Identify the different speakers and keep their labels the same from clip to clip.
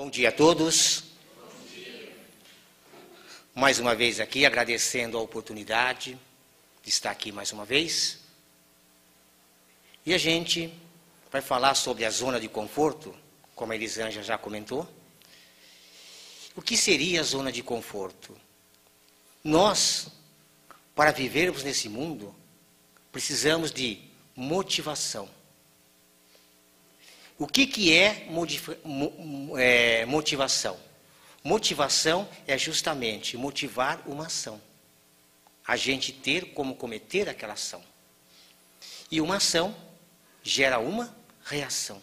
Speaker 1: Bom dia a todos. Bom dia. Mais uma vez aqui, agradecendo a oportunidade de estar aqui mais uma vez. E a gente vai falar sobre a zona de conforto, como a Elisângela já comentou. O que seria a zona de conforto? Nós, para vivermos nesse mundo, precisamos de motivação. O que é motivação? Motivação é justamente motivar uma ação. A gente ter como cometer aquela ação. E uma ação gera uma reação,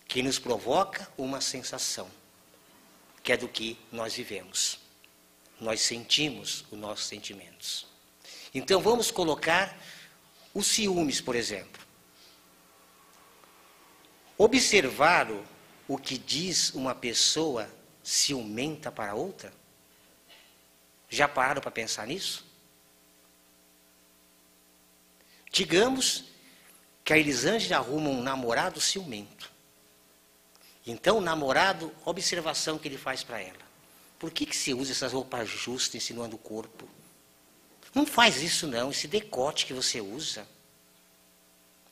Speaker 1: que nos provoca uma sensação, que é do que nós vivemos. Nós sentimos os nossos sentimentos. Então vamos colocar os ciúmes, por exemplo. Observar o que diz uma pessoa ciumenta para outra? Já pararam para pensar nisso? Digamos que a Elisângela arruma um namorado ciumento. Então o namorado, observação que ele faz para ela. Por que você usa essas roupas justas insinuando o corpo? Não faz isso não, esse decote que você usa.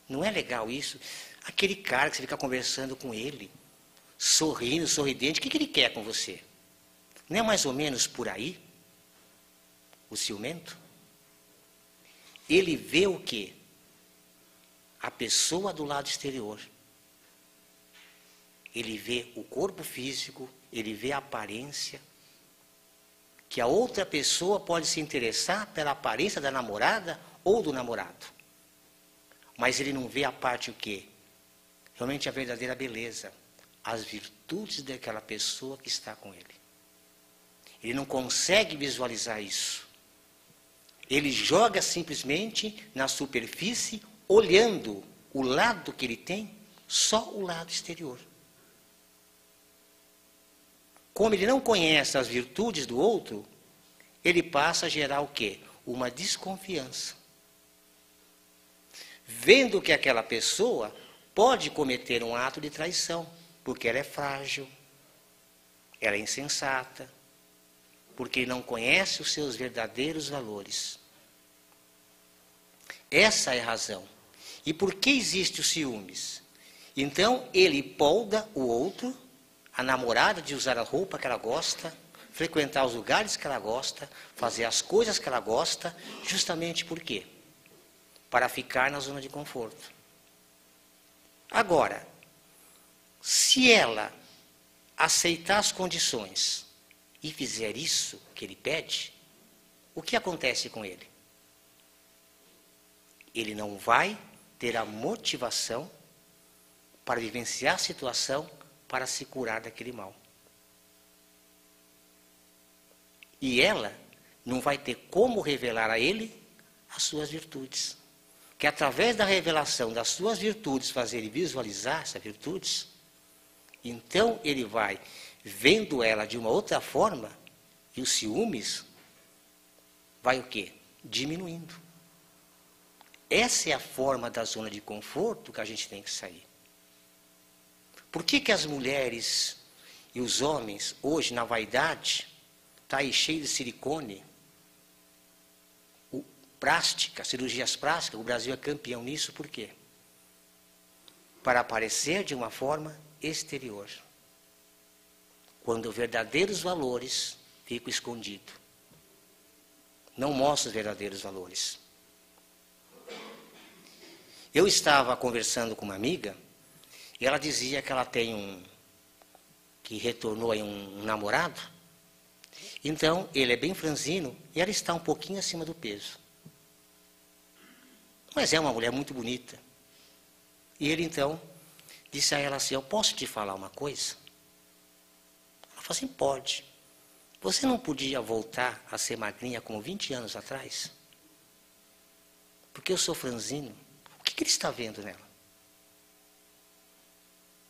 Speaker 1: Não é legal isso? Aquele cara que você fica conversando com ele, sorrindo, sorridente, o que ele quer com você? Não é mais ou menos por aí? O ciumento? Ele vê o quê? A pessoa do lado exterior. Ele vê o corpo físico, ele vê a aparência. Que a outra pessoa pode se interessar pela aparência da namorada ou do namorado. Mas ele não vê a parte o quê? Realmente a verdadeira beleza, as virtudes daquela pessoa que está com ele. Ele não consegue visualizar isso. Ele joga simplesmente na superfície, olhando o lado que ele tem, só o lado exterior. Como ele não conhece as virtudes do outro, ele passa a gerar o quê? Uma desconfiança. Vendo que aquela pessoa pode cometer um ato de traição, porque ela é frágil, ela é insensata, porque não conhece os seus verdadeiros valores. Essa é a razão. E por que existe os ciúmes? Então, ele polda o outro, a namorada, de usar a roupa que ela gosta, frequentar os lugares que ela gosta, fazer as coisas que ela gosta, justamente por quê? Para ficar na zona de conforto. Agora, se ela aceitar as condições e fizer isso que ele pede, o que acontece com ele? Ele não vai ter a motivação para vivenciar a situação para se curar daquele mal. E ela não vai ter como revelar a ele as suas virtudes. Que através da revelação das suas virtudes, fazer ele visualizar essas virtudes, então ele vai vendo ela de uma outra forma, e os ciúmes vai o quê? Diminuindo. Essa é a forma da zona de conforto que a gente tem que sair. Por que as mulheres e os homens, hoje, na vaidade, está aí cheio de silicone, plástica, cirurgias plásticas, o Brasil é campeão nisso, por quê? Para aparecer de uma forma exterior. Quando verdadeiros valores ficam escondidos. Não mostra os verdadeiros valores. Eu estava conversando com uma amiga, e ela dizia que ela tem que retornou aí um namorado, então ele é bem franzino, e ela está um pouquinho acima do peso. Mas é uma mulher muito bonita. E ele então disse a ela assim, eu posso te falar uma coisa? Ela falou assim, pode. Você não podia voltar a ser magrinha como 20 anos atrás? Porque eu sou franzino. O que ele está vendo nela?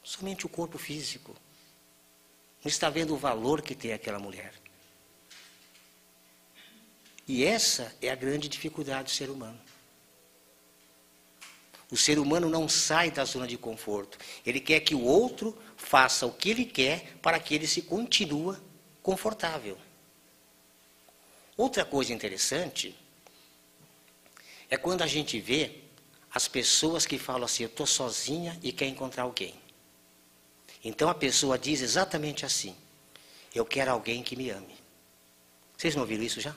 Speaker 1: Somente o corpo físico. Não está vendo o valor que tem aquela mulher. E essa é a grande dificuldade do ser humano. O ser humano não sai da zona de conforto. Ele quer que o outro faça o que ele quer para que ele se continue confortável. Outra coisa interessante é quando a gente vê as pessoas que falam assim, eu estou sozinha e quer encontrar alguém. Então a pessoa diz exatamente assim, eu quero alguém que me ame. Vocês não ouviram isso já?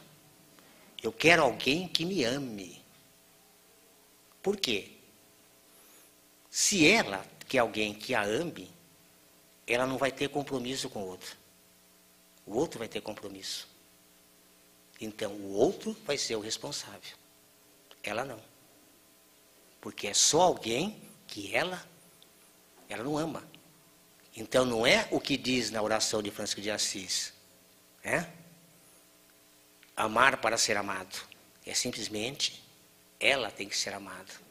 Speaker 1: Eu quero alguém que me ame. Por quê? Se ela quer alguém que a ame, ela não vai ter compromisso com o outro. O outro vai ter compromisso. Então, o outro vai ser o responsável. Ela não. Porque é só alguém que ela não ama. Então, não é o que diz na oração de Francisco de Assis. Amar para ser amado. É simplesmente, ela tem que ser amada.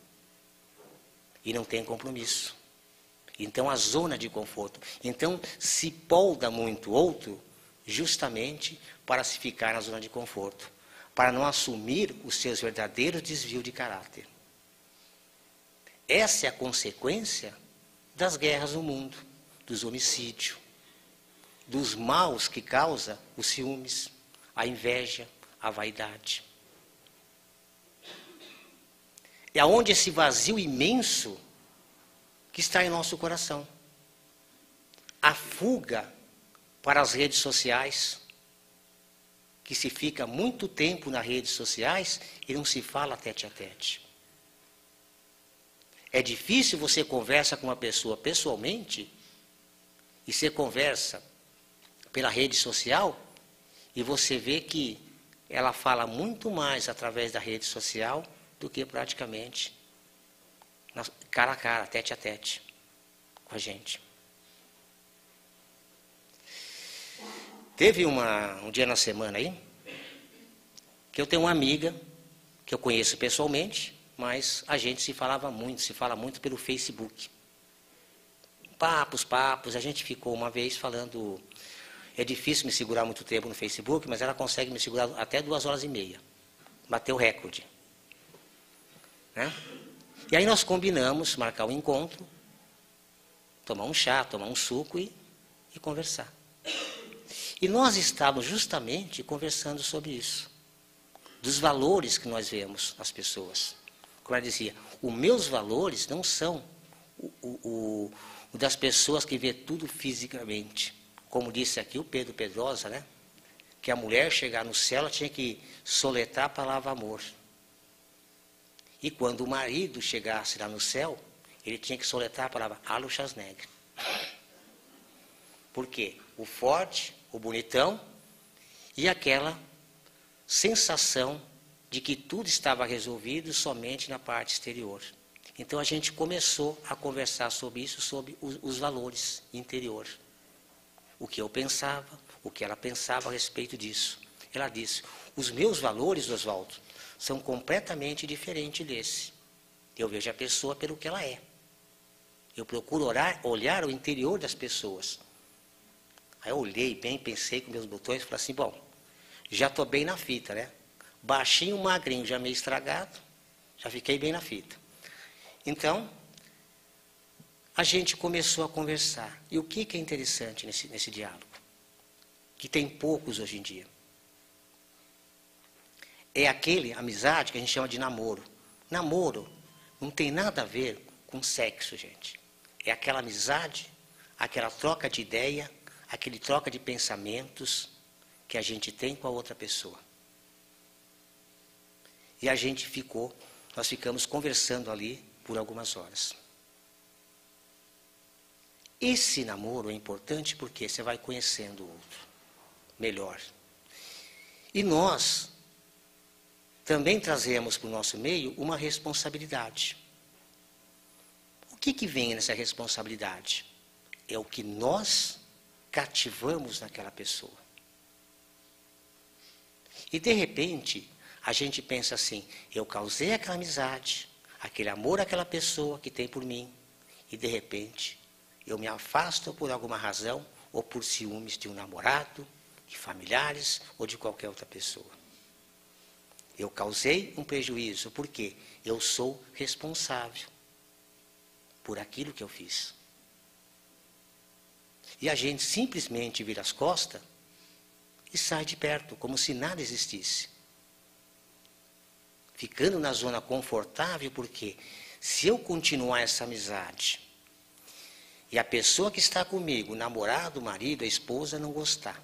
Speaker 1: E não tem compromisso. Então, a zona de conforto. Então, se polda muito o outro, justamente para se ficar na zona de conforto. Para não assumir os seus verdadeiros desvios de caráter. Essa é a consequência das guerras no mundo, dos homicídios, dos maus que causa os ciúmes, a inveja, a vaidade. É aonde esse vazio imenso que está em nosso coração. A fuga para as redes sociais, que se fica muito tempo nas redes sociais e não se fala tete a tete. É difícil você conversa com uma pessoa pessoalmente e você conversa pela rede social e você vê que ela fala muito mais através da rede social do que praticamente cara a cara, tete a tete com a gente. Teve um dia na semana aí que eu tenho uma amiga que eu conheço pessoalmente, mas a gente se fala muito pelo Facebook. Papos, a gente ficou uma vez falando, é difícil me segurar muito tempo no Facebook, mas ela consegue me segurar até 2h30. Bateu o recorde. E aí nós combinamos marcar um encontro, tomar um chá, tomar um suco e conversar. E nós estávamos justamente conversando sobre isso, dos valores que nós vemos nas pessoas. Como ela dizia, os meus valores não são o das pessoas que vê tudo fisicamente. Como disse aqui o Pedro Pedrosa, que a mulher chegar no céu, ela tinha que soletrar a palavra amor. E quando o marido chegasse lá no céu, ele tinha que soletrar a palavra Aluchasneg. Por quê? O forte, o bonitão e aquela sensação de que tudo estava resolvido somente na parte exterior. Então a gente começou a conversar sobre isso, sobre os valores interiores. O que eu pensava, o que ela pensava a respeito disso. Ela disse, os meus valores, Oswaldo, são completamente diferentes desse. Eu vejo a pessoa pelo que ela é. Eu procuro olhar o interior das pessoas. Aí eu olhei bem, pensei com meus botões e falei assim, bom, já estou bem na fita, Baixinho, magrinho, já meio estragado, já fiquei bem na fita. Então, a gente começou a conversar. E o que é interessante nesse diálogo? Que tem poucos hoje em dia. É aquele amizade que a gente chama de namoro. Namoro não tem nada a ver com sexo, gente. É aquela amizade, aquela troca de ideia, aquele troca de pensamentos que a gente tem com a outra pessoa. E a gente nós ficamos conversando ali por algumas horas. Esse namoro é importante porque você vai conhecendo o outro melhor. E nós também trazemos para o nosso meio uma responsabilidade. O que vem nessa responsabilidade? É o que nós cativamos naquela pessoa. E de repente, a gente pensa assim, eu causei aquela amizade, aquele amor àquela pessoa que tem por mim, e de repente, eu me afasto por alguma razão, ou por ciúmes de um namorado, de familiares, ou de qualquer outra pessoa. Eu causei um prejuízo, porque eu sou responsável. por aquilo que eu fiz. E a gente simplesmente vira as costas e sai de perto, como se nada existisse. Ficando na zona confortável, porque se eu continuar essa amizade e a pessoa que está comigo, o namorado, o marido, a esposa, não gostar,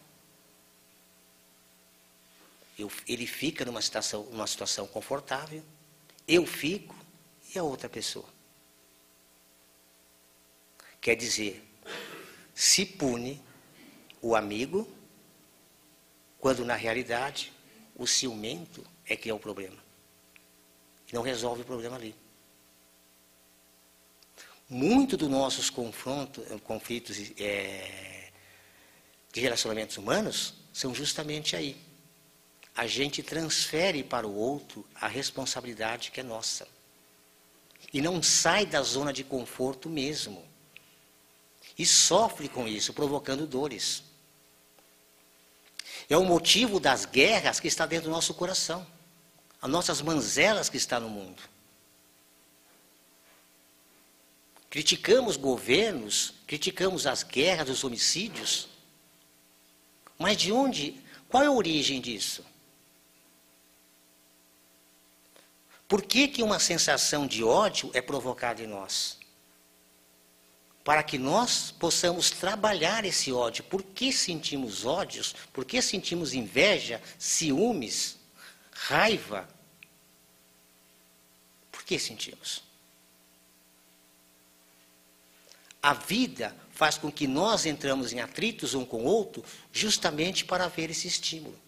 Speaker 1: ele fica numa situação confortável, eu fico e a outra pessoa. Quer dizer, se pune o amigo, quando na realidade o ciumento é que é o problema. Não resolve o problema ali. Muito dos nossos conflitos de relacionamentos humanos são justamente aí. A gente transfere para o outro a responsabilidade que é nossa. E não sai da zona de conforto mesmo. E sofre com isso, provocando dores. É o motivo das guerras que está dentro do nosso coração. As nossas manzelas que estão no mundo. Criticamos governos, criticamos as guerras, os homicídios. Mas de onde, qual é a origem disso? Por que uma sensação de ódio é provocada em nós? Para que nós possamos trabalhar esse ódio. Por que sentimos ódios? Por que sentimos inveja, ciúmes, raiva? Por que sentimos? A vida faz com que nós entramos em atritos um com o outro justamente para haver esse estímulo,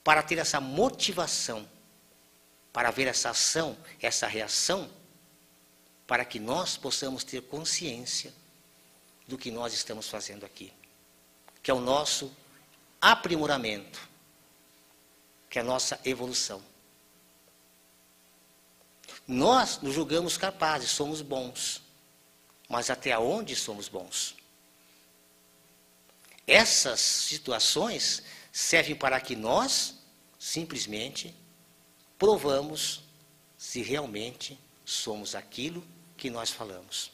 Speaker 1: para ter essa motivação, para ver essa ação, essa reação, para que nós possamos ter consciência do que nós estamos fazendo aqui, que é o nosso aprimoramento, que é a nossa evolução. Nós nos julgamos capazes, somos bons, mas até onde somos bons? Essas situações servem para que nós simplesmente provamos se realmente somos aquilo que nós falamos.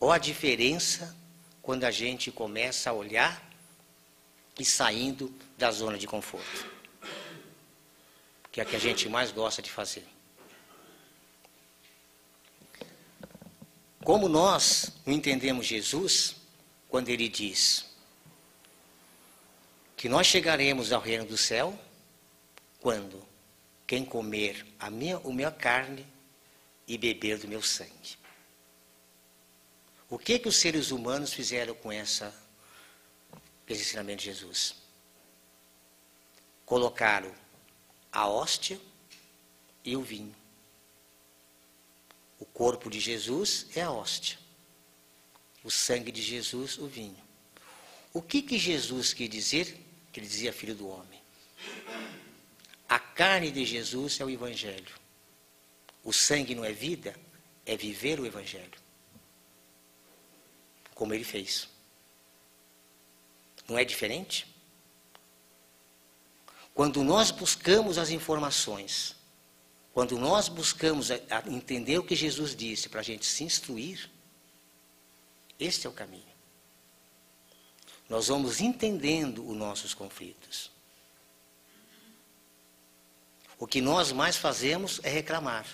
Speaker 1: Ou a diferença quando a gente começa a olhar e saindo da zona de conforto, que é a que a gente mais gosta de fazer. Como nós não entendemos Jesus quando ele diz que nós chegaremos ao reino do céu quando quem comer a minha carne e beber do meu sangue. O que os seres humanos fizeram com esse ensinamento de Jesus? Colocaram a hóstia e o vinho. O corpo de Jesus é a hóstia. O sangue de Jesus, o vinho. O que Jesus quis dizer? Que ele dizia filho do homem. A carne de Jesus é o Evangelho. O sangue não é vida, é viver o Evangelho. Como ele fez. Não é diferente? Quando nós buscamos as informações, quando nós buscamos entender o que Jesus disse para a gente se instruir, este é o caminho. Nós vamos entendendo os nossos conflitos. O que nós mais fazemos é reclamar,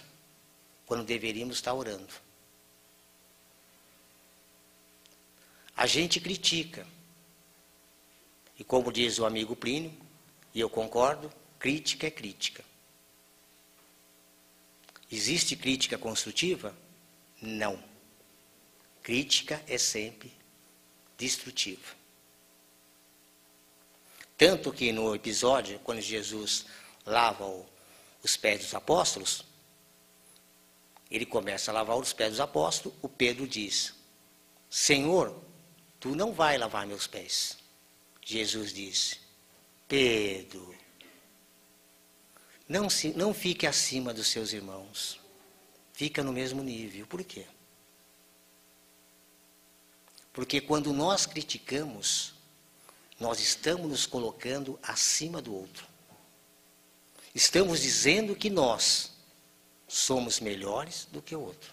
Speaker 1: quando deveríamos estar orando. A gente critica. E como diz o amigo Plínio, e eu concordo, crítica é crítica. Existe crítica construtiva? Não. Crítica é sempre destrutiva. Tanto que no episódio, quando Jesus lava os pés dos apóstolos, ele começa a lavar os pés dos apóstolos, o Pedro diz, Senhor, tu não vai lavar meus pés. Jesus disse, Pedro, não fique acima dos seus irmãos. Fica no mesmo nível. Por quê? Porque quando nós criticamos, nós estamos nos colocando acima do outro. Estamos dizendo que nós somos melhores do que o outro.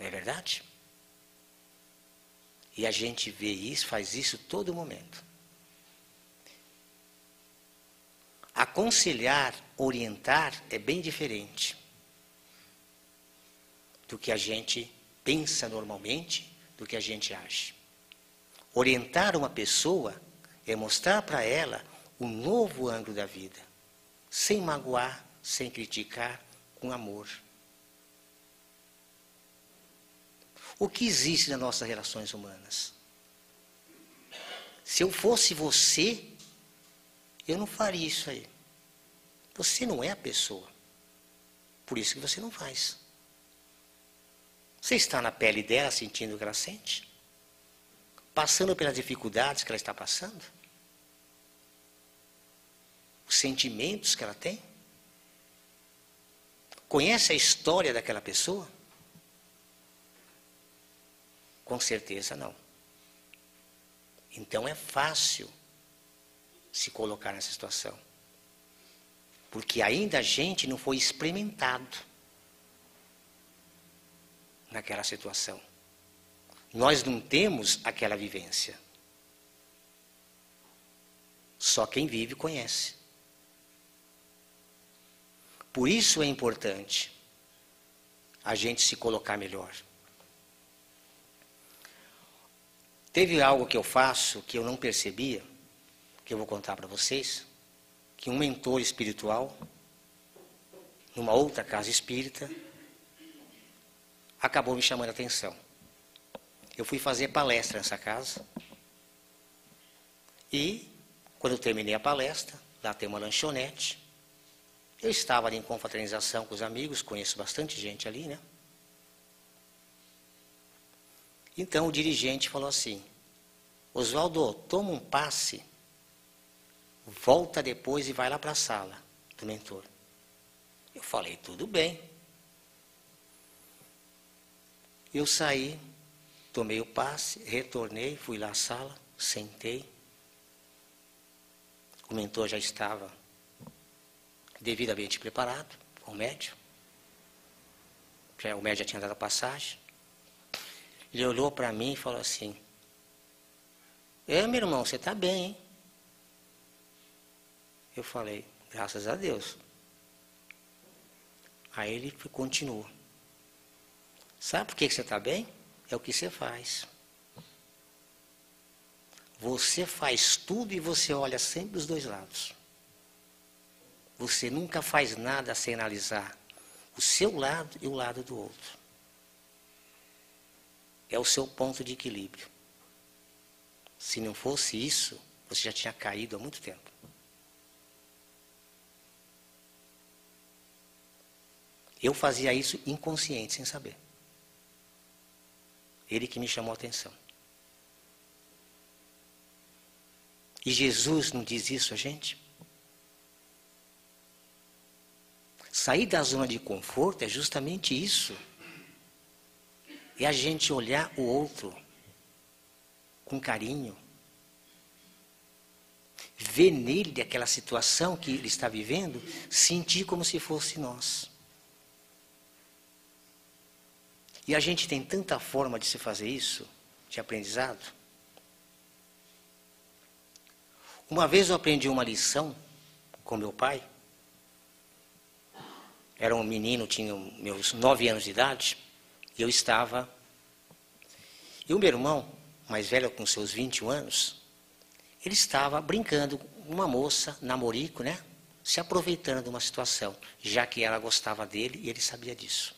Speaker 1: Não é verdade? E a gente vê isso, faz isso todo momento. Aconselhar, orientar é bem diferente do que a gente pensa normalmente, do que a gente age. Orientar uma pessoa é mostrar para ela um novo ângulo da vida, sem magoar, sem criticar, com amor. O que existe nas nossas relações humanas? Se eu fosse você, eu não faria isso aí. Você não é a pessoa. Por isso que você não faz. Você está na pele dela, sentindo o que ela sente? Passando pelas dificuldades que ela está passando? Os sentimentos que ela tem? Conhece a história daquela pessoa? Com certeza não. Então é fácil se colocar nessa situação. Porque ainda a gente não foi experimentado naquela situação. Nós não temos aquela vivência. Só quem vive conhece. Por isso é importante a gente se colocar melhor. Teve algo que eu faço que eu não percebia, que eu vou contar para vocês, que um mentor espiritual, numa outra casa espírita, acabou me chamando a atenção. Eu fui fazer palestra nessa casa e, quando eu terminei a palestra, lá tem uma lanchonete, eu estava ali em confraternização com os amigos, conheço bastante gente ali, né? Então o dirigente falou assim: Oswaldo, toma um passe, volta depois e vai lá para a sala do mentor. Eu falei, tudo bem. Eu saí, tomei o passe, retornei, fui lá à sala, sentei. O mentor já estava devidamente preparado, com o médium. O médium já tinha dado a passagem. Ele olhou para mim e falou assim: meu irmão, você está bem, hein? Eu falei, graças a Deus. Aí ele continuou. Sabe por que você está bem? É o que você faz. Você faz tudo e você olha sempre dos dois lados. Você nunca faz nada sem analisar o seu lado e o lado do outro. É o seu ponto de equilíbrio. Se não fosse isso, você já tinha caído há muito tempo. Eu fazia isso inconsciente, sem saber. Ele que me chamou a atenção. E Jesus não diz isso a gente? Sair da zona de conforto é justamente isso. É a gente olhar o outro com carinho. Ver nele aquela situação que ele está vivendo, sentir como se fosse nós. E a gente tem tanta forma de se fazer isso, de aprendizado. Uma vez eu aprendi uma lição com meu pai. Era um menino, tinha meus 9 anos de idade, e eu estava... E o meu irmão, mais velho, com seus 21 anos, ele estava brincando com uma moça, namorico, né? Se aproveitando de uma situação, já que ela gostava dele e ele sabia disso.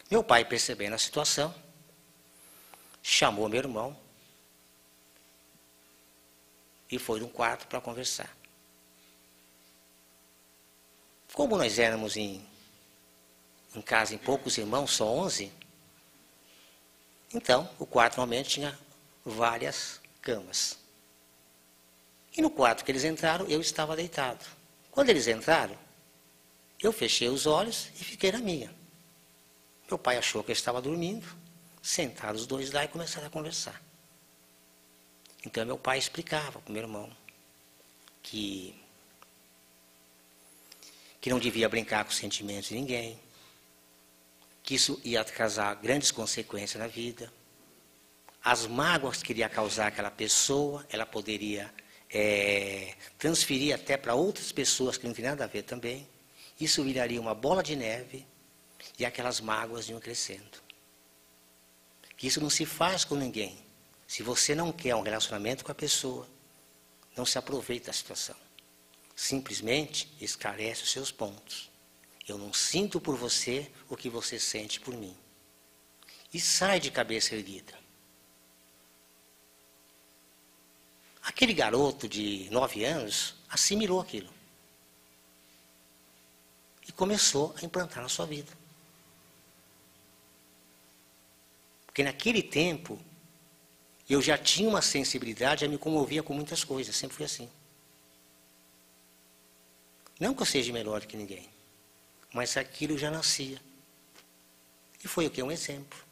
Speaker 1: Meu pai, percebendo a situação, chamou meu irmão e foi num quarto para conversar. Como nós éramos em casa em poucos irmãos, só 11, então o quarto normalmente tinha várias camas. E no quarto que eles entraram, eu estava deitado. Quando eles entraram, eu fechei os olhos e fiquei na minha. Meu pai achou que eu estava dormindo, sentaram os dois lá e começaram a conversar. Então meu pai explicava para o meu irmão que não devia brincar com os sentimentos de ninguém, que isso ia causar grandes consequências na vida. As mágoas que iria causar aquela pessoa, ela poderia transferir até para outras pessoas que não tem nada a ver também. Isso viraria uma bola de neve e aquelas mágoas iam crescendo. Que isso não se faz com ninguém. Se você não quer um relacionamento com a pessoa, não se aproveita da situação. Simplesmente esclarece os seus pontos. Eu não sinto por você o que você sente por mim. E sai de cabeça erguida. Aquele garoto de 9 anos assimilou aquilo. E começou a implantar na sua vida. Porque naquele tempo, eu já tinha uma sensibilidade, já me comovia com muitas coisas, sempre fui assim. Não que eu seja melhor que ninguém, mas aquilo já nascia. E foi o que? Um exemplo.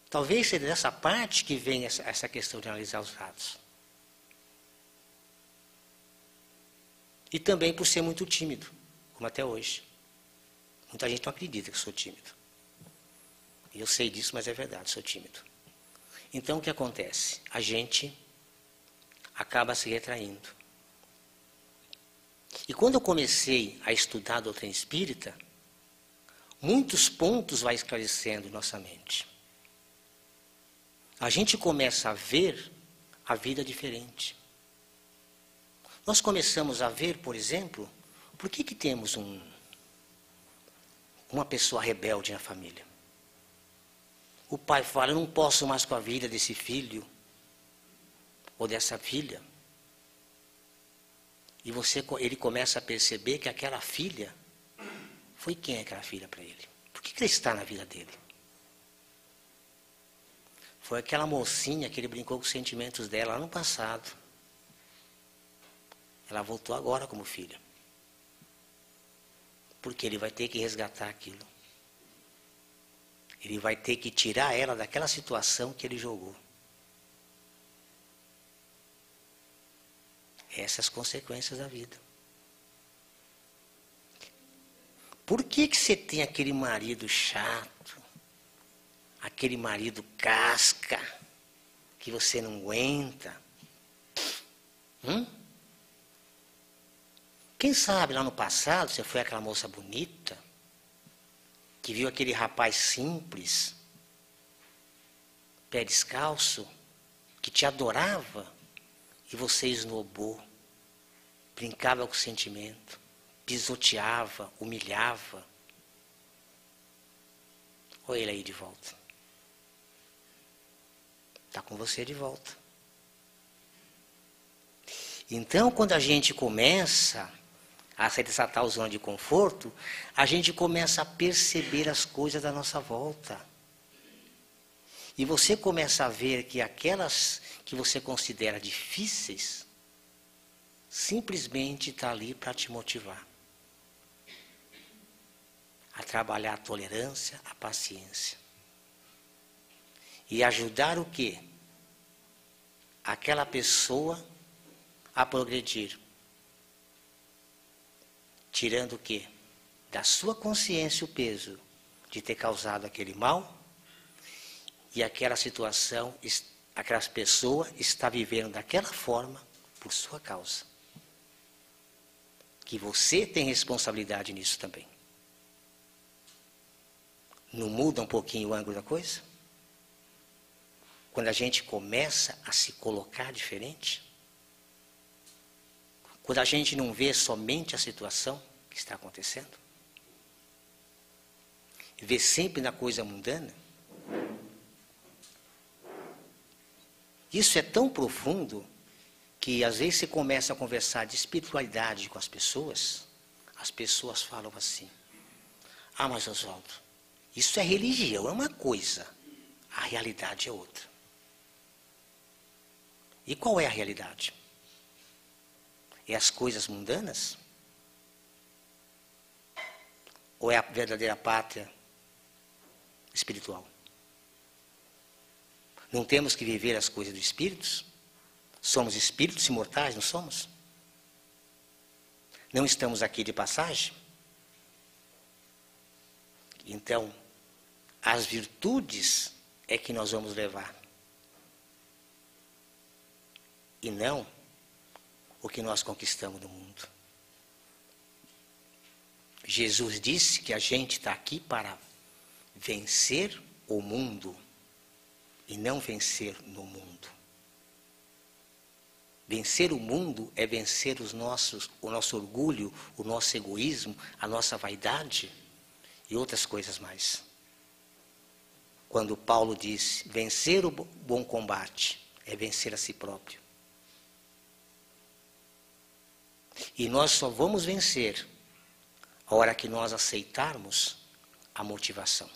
Speaker 1: Talvez seja dessa parte que vem essa questão de analisar os dados. E também por ser muito tímido, como até hoje. Muita gente não acredita que eu sou tímido. E eu sei disso, mas é verdade, sou tímido. Então o que acontece? A gente acaba se retraindo. E quando eu comecei a estudar a doutrina espírita, muitos pontos vai esclarecendo em nossa mente. A gente começa a ver a vida diferente. Nós começamos a ver, por exemplo, por que temos uma pessoa rebelde na família. O pai fala, eu não posso mais com a vida desse filho ou dessa filha. E ele começa a perceber que aquela filha, foi quem é aquela filha para ele? Por que ela está na vida dele? Foi aquela mocinha que ele brincou com os sentimentos dela lá no passado. Ela voltou agora como filha. Porque ele vai ter que resgatar aquilo. Ele vai ter que tirar ela daquela situação que ele jogou. Essas consequências da vida. Por que você tem aquele marido chato? Aquele marido casca, que você não aguenta? Quem sabe lá no passado você foi aquela moça bonita, que viu aquele rapaz simples, pé descalço, que te adorava, e você esnobou, brincava com o sentimento, pisoteava, humilhava. Olha ele aí de volta. Está com você de volta. Então, quando a gente começa a se desatar a zona de conforto, a gente começa a perceber as coisas da nossa volta. E você começa a ver que aquelas que você considera difíceis, simplesmente está ali para te motivar. A trabalhar a tolerância, a paciência. E ajudar o quê? Aquela pessoa a progredir. Tirando o quê? Da sua consciência o peso de ter causado aquele mal e aquela situação, aquela pessoa está vivendo daquela forma por sua causa. Que você tem responsabilidade nisso também. Não muda um pouquinho o ângulo da coisa? Quando a gente começa a se colocar diferente? Quando a gente não vê somente a situação que está acontecendo? Vê sempre na coisa mundana? Isso é tão profundo que às vezes você começa a conversar de espiritualidade com as pessoas falam assim, mas Oswaldo, isso é religião, é uma coisa, a realidade é outra. E qual é a realidade? É as coisas mundanas? Ou é a verdadeira pátria espiritual? Não temos que viver as coisas dos espíritos? Somos espíritos imortais, não somos? Não estamos aqui de passagem? Então, as virtudes é que nós vamos levar. E não o que nós conquistamos no mundo. Jesus disse que a gente está aqui para vencer o mundo e não vencer no mundo. Vencer o mundo é vencer o nosso orgulho, o nosso egoísmo, a nossa vaidade e outras coisas mais. Quando Paulo diz vencer o bom combate, é vencer a si próprio. E nós só vamos vencer a hora que nós aceitarmos a motivação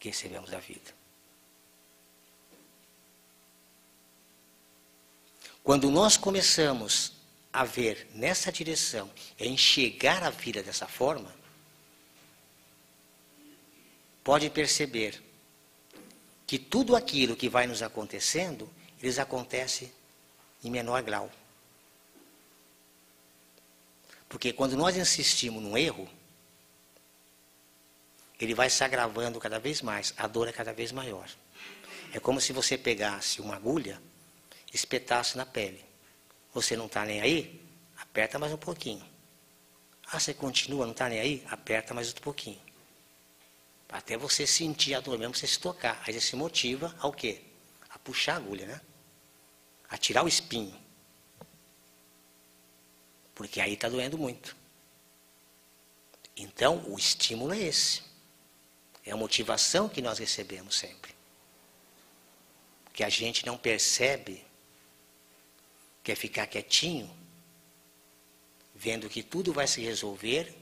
Speaker 1: que recebemos da vida. Quando nós começamos a ver nessa direção, a enxergar a vida dessa forma, pode perceber que tudo aquilo que vai nos acontecendo, eles acontecem em menor grau. Porque quando nós insistimos num erro, ele vai se agravando cada vez mais, a dor é cada vez maior. É como se você pegasse uma agulha, espetasse na pele. Você não está nem aí? Aperta mais um pouquinho. Ah, você continua, não está nem aí? Aperta mais um pouquinho. Até você sentir a dor mesmo, você se tocar. Aí você se motiva ao quê? A puxar a agulha, né? A tirar o espinho. Porque aí está doendo muito. Então, o estímulo é esse. É a motivação que nós recebemos sempre. Que a gente não percebe, quer ficar quietinho, vendo que tudo vai se resolver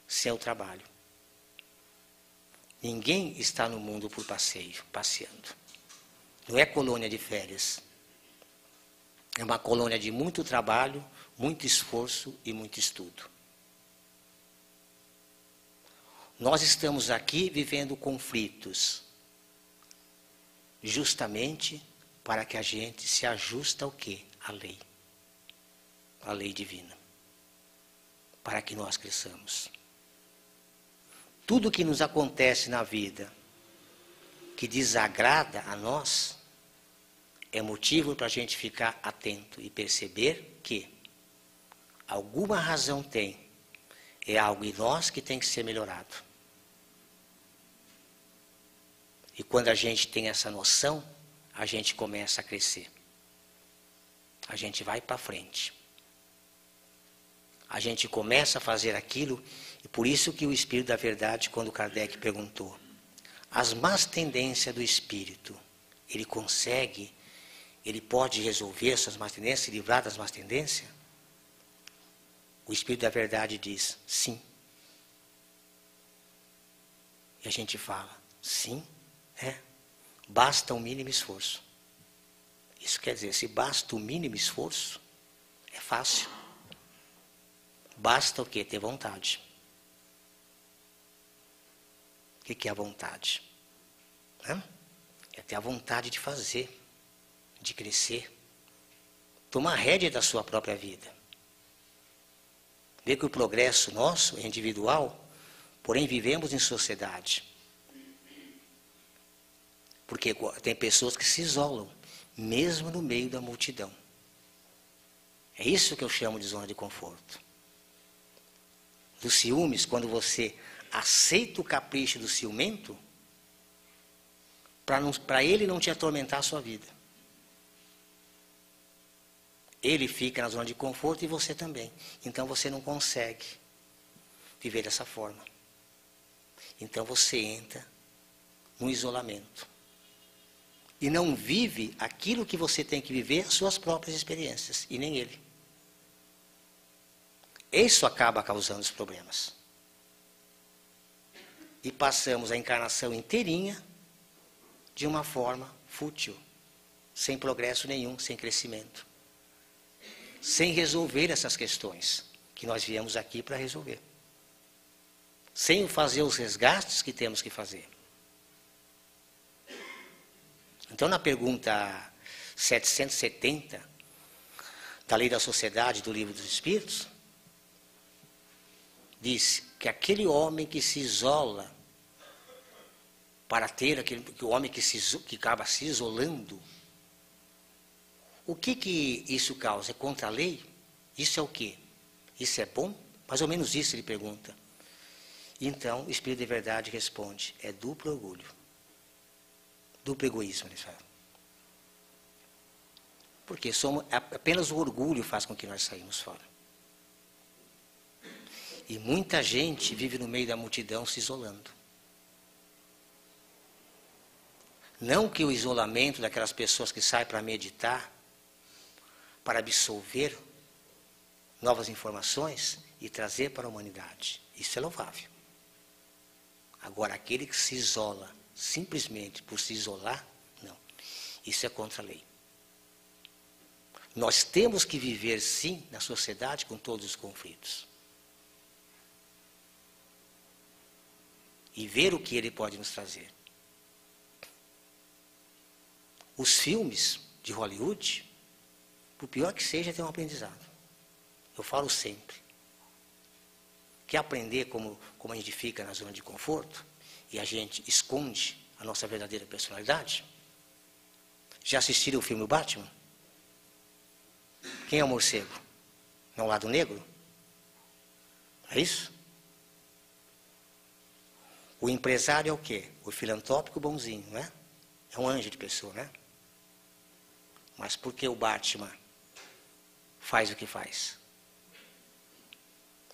Speaker 1: sem o trabalho. Ninguém está no mundo por passeio, passeando. Não é colônia de férias. É uma colônia de muito trabalho, muito esforço e muito estudo. Nós estamos aqui vivendo conflitos, justamente para que a gente se ajuste ao quê? À lei. A lei divina. Para que nós cresçamos. Tudo que nos acontece na vida que desagrada a nós, é motivo para a gente ficar atento e perceber que alguma razão tem. É algo em nós que tem que ser melhorado. E quando a gente tem essa noção, a gente começa a crescer. A gente vai para frente. A gente começa a fazer aquilo, e por isso que o Espírito da Verdade, quando Kardec perguntou, as más tendências do Espírito, ele consegue, ele pode resolver suas más tendências, se livrar das más tendências? O Espírito da Verdade diz, sim. E a gente fala, sim, basta um mínimo esforço. Isso quer dizer, se basta o mínimo esforço, é fácil. Basta o quê? Ter vontade. O que é a vontade? É ter a vontade de fazer, de crescer. Tomar rédea da sua própria vida. Ver que o progresso nosso é individual, porém vivemos em sociedade. Porque tem pessoas que se isolam, mesmo no meio da multidão. É isso que eu chamo de zona de conforto. Dos ciúmes, quando você aceita o capricho do ciumento, para ele não te atormentar a sua vida. Ele fica na zona de conforto e você também. Então você não consegue viver dessa forma. Então você entra no isolamento. E não vive aquilo que você tem que viver, as suas próprias experiências, e nem ele. Isso acaba causando os problemas. E passamos a encarnação inteirinha de uma forma fútil, sem progresso nenhum, sem crescimento. Sem resolver essas questões que nós viemos aqui para resolver. Sem fazer os resgates que temos que fazer. Então, na pergunta 770, da lei da sociedade do livro dos Espíritos, diz que aquele homem que se isola para ter aquele, que o homem que acaba se isolando, o que isso causa? É contra a lei? Isso é o quê? Isso é bom? Mais ou menos isso ele pergunta. Então, o Espírito de Verdade responde, é duplo orgulho. Duplo egoísmo, eles falam. Porque apenas o orgulho faz com que nós saímos fora. E muita gente vive no meio da multidão se isolando. Não que o isolamento daquelas pessoas que saem para meditar, para absorver novas informações e trazer para a humanidade. Isso é louvável. Agora, aquele que se isola simplesmente por se isolar, não. Isso é contra a lei. Nós temos que viver, sim, na sociedade com todos os conflitos. E ver o que ele pode nos trazer. Os filmes de Hollywood, por pior que seja, tem um aprendizado. Eu falo sempre. Quer aprender como a gente fica na zona de conforto e a gente esconde a nossa verdadeira personalidade? Já assistiram o filme O Batman? Quem é o morcego? Não é o lado negro? É isso? O empresário é o quê? O filantrópico bonzinho, não é? É um anjo de pessoa, né? Mas por que o Batman faz o que faz?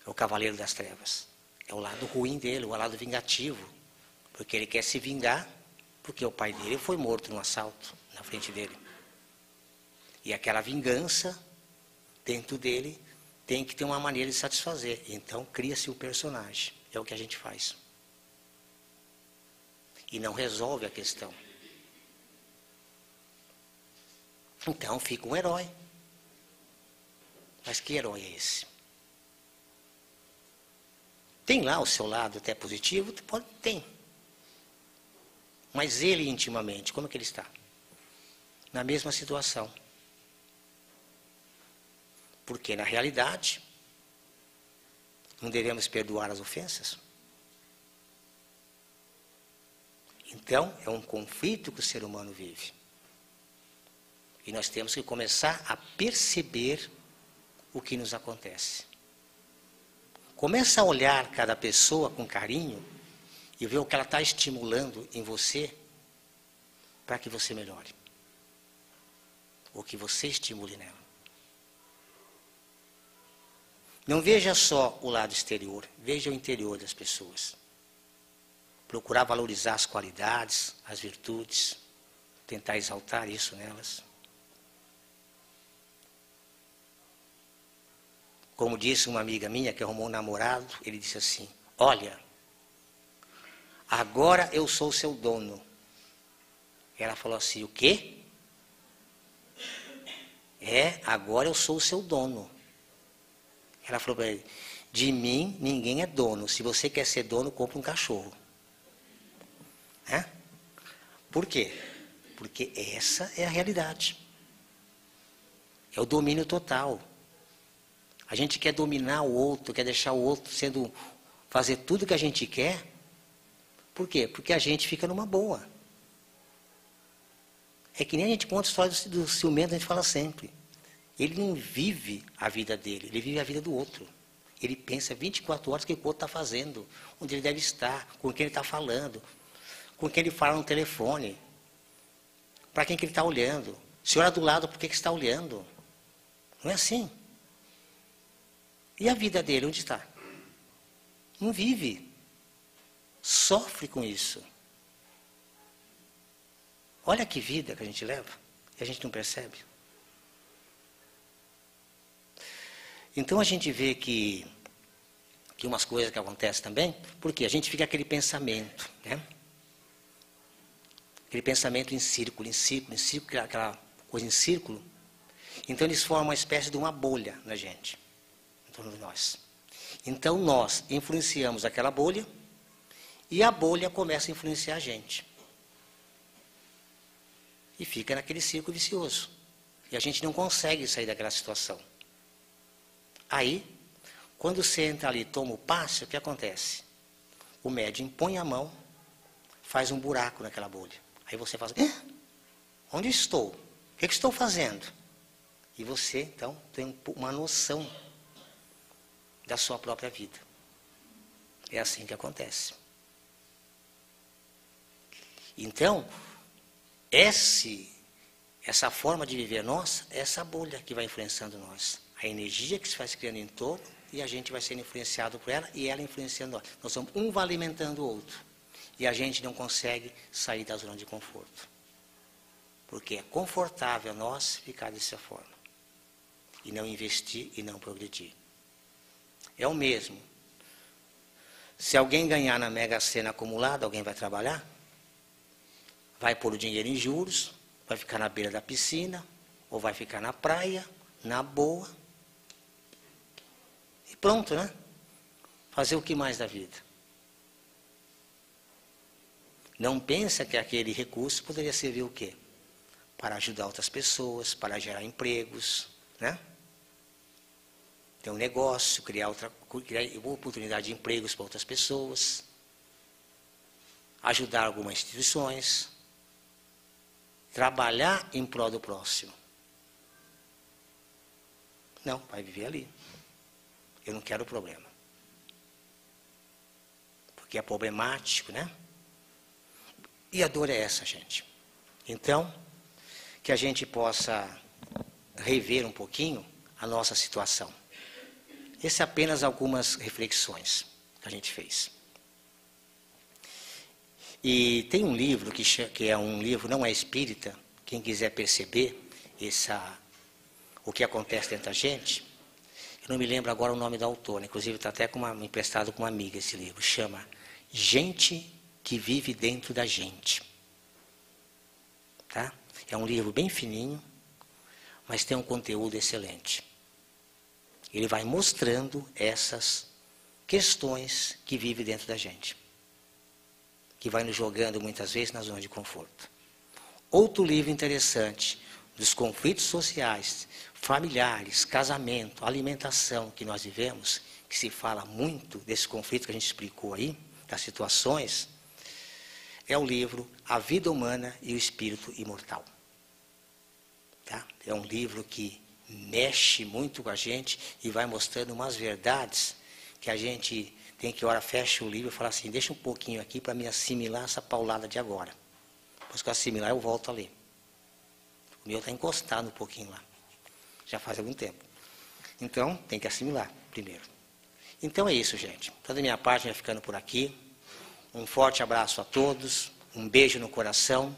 Speaker 1: É o cavaleiro das trevas. É o lado ruim dele, o lado vingativo. Porque ele quer se vingar, porque o pai dele foi morto num assalto na frente dele. E aquela vingança, dentro dele, tem que ter uma maneira de satisfazer. Então, cria-se o personagem. É o que a gente faz. E não resolve a questão. Então, fica um herói. Mas que herói é esse? Tem lá o seu lado até positivo? Tem. Mas ele intimamente, como é que ele está? Na mesma situação. Porque, na realidade, não devemos perdoar as ofensas? Então, é um conflito que o ser humano vive. E nós temos que começar a perceber o que nos acontece. Começa a olhar cada pessoa com carinho e ver o que ela está estimulando em você para que você melhore. Ou que você estimule nela. Não veja só o lado exterior, veja o interior das pessoas. Procurar valorizar as qualidades, as virtudes, tentar exaltar isso nelas. Como disse uma amiga minha que arrumou um namorado, ele disse assim, olha, agora eu sou seu dono. Ela falou assim, o quê? Agora eu sou o seu dono. Ela falou para ele, de mim ninguém é dono. Se você quer ser dono, compra um cachorro. Por quê? Porque essa é a realidade. É o domínio total. A gente quer dominar o outro, quer deixar o outro fazer tudo que a gente quer. Por quê? Porque a gente fica numa boa. É que nem a gente conta a história do ciumento, a gente fala sempre. Ele não vive a vida dele, ele vive a vida do outro. Ele pensa 24 horas o que o outro está fazendo, onde ele deve estar, com quem ele está falando, com quem ele fala no telefone, para quem que ele está olhando. Se olha do lado, por que está olhando? Não é assim. E a vida dele, onde está? Não vive. Sofre com isso. Olha que vida que a gente leva, e a gente não percebe. Então a gente vê que umas coisas que acontecem também, porque a gente fica aquele pensamento, né? Aquele pensamento em círculo, aquela coisa em círculo. Então eles formam uma espécie de uma bolha na gente, em torno de nós. Então nós influenciamos aquela bolha e a bolha começa a influenciar a gente. E fica naquele círculo vicioso. E a gente não consegue sair daquela situação. Aí, quando você entra ali e toma o passe, o que acontece? O médium põe a mão, faz um buraco naquela bolha. Aí você fala, onde estou? O que estou fazendo? E você, então, tem uma noção da sua própria vida. É assim que acontece. Então, essa forma de viver nossa, é essa bolha que vai influenciando nós. A energia que se vai criando em torno e a gente vai sendo influenciado por ela e ela influenciando nós. Nós somos um vai alimentando o outro. E a gente não consegue sair da zona de conforto. Porque é confortável nós ficar dessa forma. E não investir e não progredir. É o mesmo. Se alguém ganhar na Mega Sena acumulada, alguém vai trabalhar? Vai pôr o dinheiro em juros, vai ficar na beira da piscina, ou vai ficar na praia, na boa. E pronto, né? Fazer o que mais da vida? Não pensa que aquele recurso poderia servir o quê? Para ajudar outras pessoas, para gerar empregos, né? Ter um negócio, criar oportunidade de empregos para outras pessoas, ajudar algumas instituições, trabalhar em prol do próximo. Não, vai viver ali. Eu não quero problema. Porque é problemático, né? E a dor é essa, gente. Então, que a gente possa rever um pouquinho a nossa situação. Essas são apenas algumas reflexões que a gente fez. E tem um livro que é um livro, não é espírita, quem quiser perceber o que acontece dentro da gente, eu não me lembro agora o nome do autor, né? Inclusive está até emprestado com uma amiga esse livro, chama Gente que Vive Dentro da Gente. Tá? É um livro bem fininho, mas tem um conteúdo excelente. Ele vai mostrando essas questões que vivem dentro da gente. Que vai nos jogando muitas vezes na zona de conforto. Outro livro interessante, dos conflitos sociais, familiares, casamento, alimentação que nós vivemos, que se fala muito desse conflito que a gente explicou aí, das situações, é o livro A Vida Humana e o Espírito Imortal. Tá? É um livro que mexe muito com a gente e vai mostrando umas verdades que a gente tem que, hora fecha o livro e fala assim, deixa um pouquinho aqui para me assimilar essa paulada de agora. Depois que eu assimilar, eu volto ali. O meu está encostado um pouquinho lá. Já faz algum tempo. Então, tem que assimilar primeiro. Então é isso, gente. Então, da minha parte, vai ficando por aqui. Um forte abraço a todos. Um beijo no coração.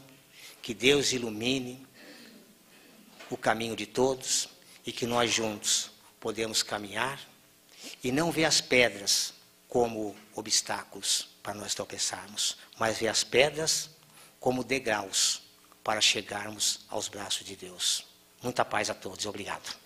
Speaker 1: Que Deus ilumine o caminho de todos. E que nós juntos podemos caminhar. E não ver as pedras como obstáculos para nós tropeçarmos. Mas ver as pedras como degraus para chegarmos aos braços de Deus. Muita paz a todos. Obrigado.